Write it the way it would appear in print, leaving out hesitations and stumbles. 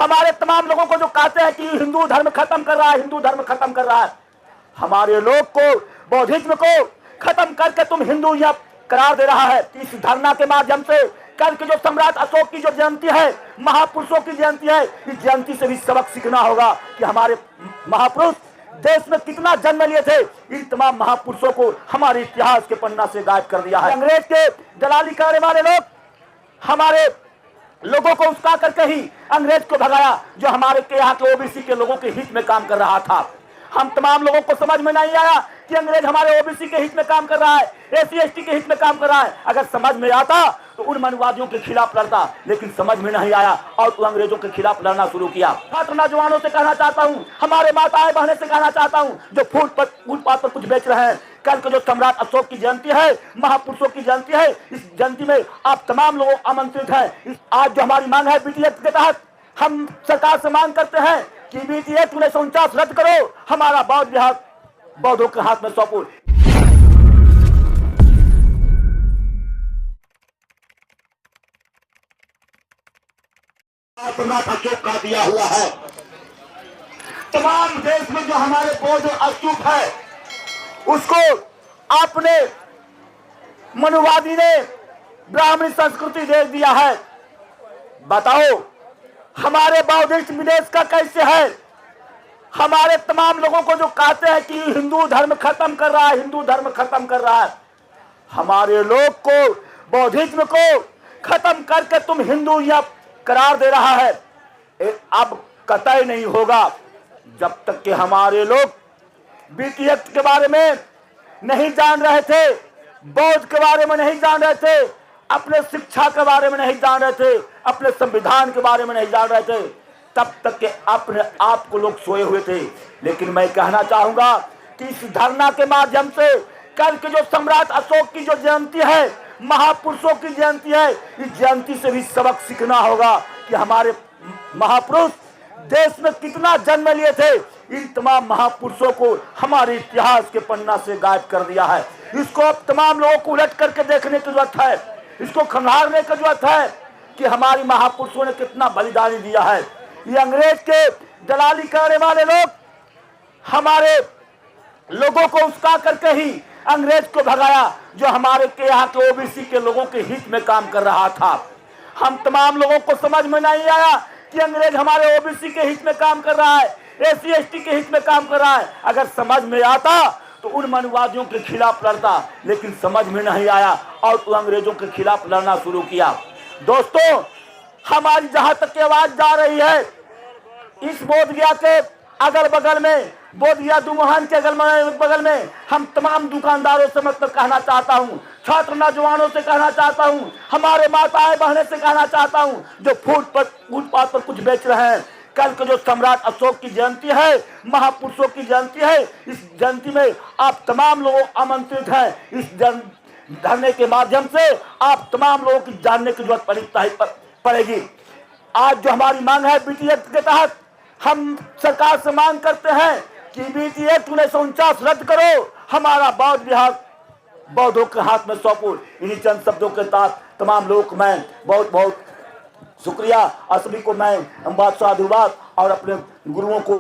हमारे तमाम लोगों को जो कहते हैं कि हिंदू धर्म खत्म कर रहा है, हिंदू धर्म खत्म कर रहा है, हमारे लोग को, बौद्धिज्म को खत्म करके तुम हिंदू या करार दे रहा है। इस धरना के माध्यम से कल के जो सम्राट अशोक की जो जयंती है, महापुरुषों की जयंती है, इस जयंती से भी सबक सीखना होगा कि हमारे महापुरुष देश में कितना जन्म लिए थे। इन तमाम महापुरुषों को हमारे इतिहास के पन्ना से गायब कर दिया है। अंग्रेज के दलाली करने वाले लोग हमारे लोगों को उस्का करके ही अंग्रेज को भगाया, जो हमारे के यहाँ के ओबीसी के लोगों के हित में काम कर रहा था। हम तमाम लोगों को समझ में नहीं आया कि अंग्रेज हमारे ओबीसी के हित में काम कर रहा है, एससी एसटी के हित में काम कर रहा है। अगर समझ में आता तो उन मनवादियों के खिलाफ लड़ता, लेकिन समझ में नहीं आया और तो अंग्रेजों के खिलाफ लड़ना शुरू किया। छात्र नौजवानों से कहना चाहता हूँ, हमारे माताएं बहनें से कहना चाहता हूँ जो फुटपाथ पर कुछ बेच रहे हैं, कल को जो सम्राट अशोक की जयंती है, महापुरुषों की जयंती है, इस जयंती में आप तमाम लोग आमंत्रित हैं। आज जो हमारी मांग है बीटी एक्ट के तहत, हम सरकार से मांग करते हैं कि बीटी एक्ट 1949 रद्द करो, हमारा बौद्ध विहार बौद्धों के हाथ में सौंपो। सम्राट अशोक का दिया हुआ है। तमाम देश में जो हमारे बौद्ध स्तूप है, उसको आपने मनुवादी ने ब्राह्मणी संस्कृति दे दिया है। बताओ हमारे बौद्धिस्ट विदेश का कैसे है? हमारे तमाम लोगों को जो कहते हैं कि हिंदू धर्म खत्म कर रहा है, हिंदू धर्म खत्म कर रहा है, हमारे लोग को, बौद्धिज्म को खत्म करके तुम हिंदू या करार दे रहा है। अब कतई नहीं होगा जब तक कि हमारे लोग बीटी एक्ट के बारे में नहीं जान रहे थे, बौद्ध के बारे में नहीं जान रहे थे, अपने शिक्षा के बारे में नहीं जान रहे थे, अपने संविधान के बारे में नहीं जान रहे थे, तब तक के अपने आप को लोग सोए हुए थे। लेकिन मैं कहना चाहूंगा कि इस धरना के माध्यम से कल के जो सम्राट अशोक की जो जयंती है, महापुरुषों की जयंती है, इस जयंती से भी सबक सीखना होगा कि हमारे महापुरुष देश में कितना जन्म लिए थे। इन तमाम महापुरुषों को हमारे इतिहास के पन्ना से गायब कर दिया है। इसको अब तमाम लोगों को उलट करके देखने की जरूरत है, इसको खंगालने की जरूरत है कि हमारी महापुरुषों ने कितना बलिदान दिया है। ये अंग्रेज के दलाली करने वाले लोग हमारे लोगों को उस्का करके ही अंग्रेज को भगाया, जो हमारे के यहाँ के ओबीसी के लोगों के हित में काम कर रहा था। हम तमाम लोगों को समझ में नहीं आया कि अंग्रेज हमारे ओबीसी के हित में काम कर रहा है, एससी एसटी के हित में काम कर रहा है। अगर समझ में आता तो उन मनवादियों के खिलाफ लड़ता, लेकिन समझ में नहीं आया और तो अंग्रेजों के खिलाफ लड़ना शुरू किया। दोस्तों, हमारी जहां तक की आवाज जा रही है, इस बोधगया के अगल बगल में, बोधगया दुमोहन के अगल बगल में हम तमाम दुकानदारों से मतलब कहना चाहता हूँ, छात्र नौजवानों से कहना चाहता हूँ, हमारे माताएं बहनें से कहना चाहता हूँ जो फुटपाथ पर कुछ बेच रहे हैं, कल को जो सम्राट अशोक की जयंती है, महापुरुषों की जयंती है, इस जयंती में आप तमाम लोग आमंत्रित हैं। इस धरने के माध्यम से आप तमाम लोगों की जानने की जरूरत पड़ेगी। आज जो हमारी मांग है बीटी एक्ट के तहत, हम सरकार से मांग करते हैं कि बीटी एक्ट 1949 रद्द करो, हमारा बौद्ध विहार बौद्धों के हाथ में सौंपो। इन्हीं चंद शब्दों के साथ तमाम लोगों को मैं बहुत बहुत शुक्रिया और सभी को मैं साधुवाद और अपने गुरुओं को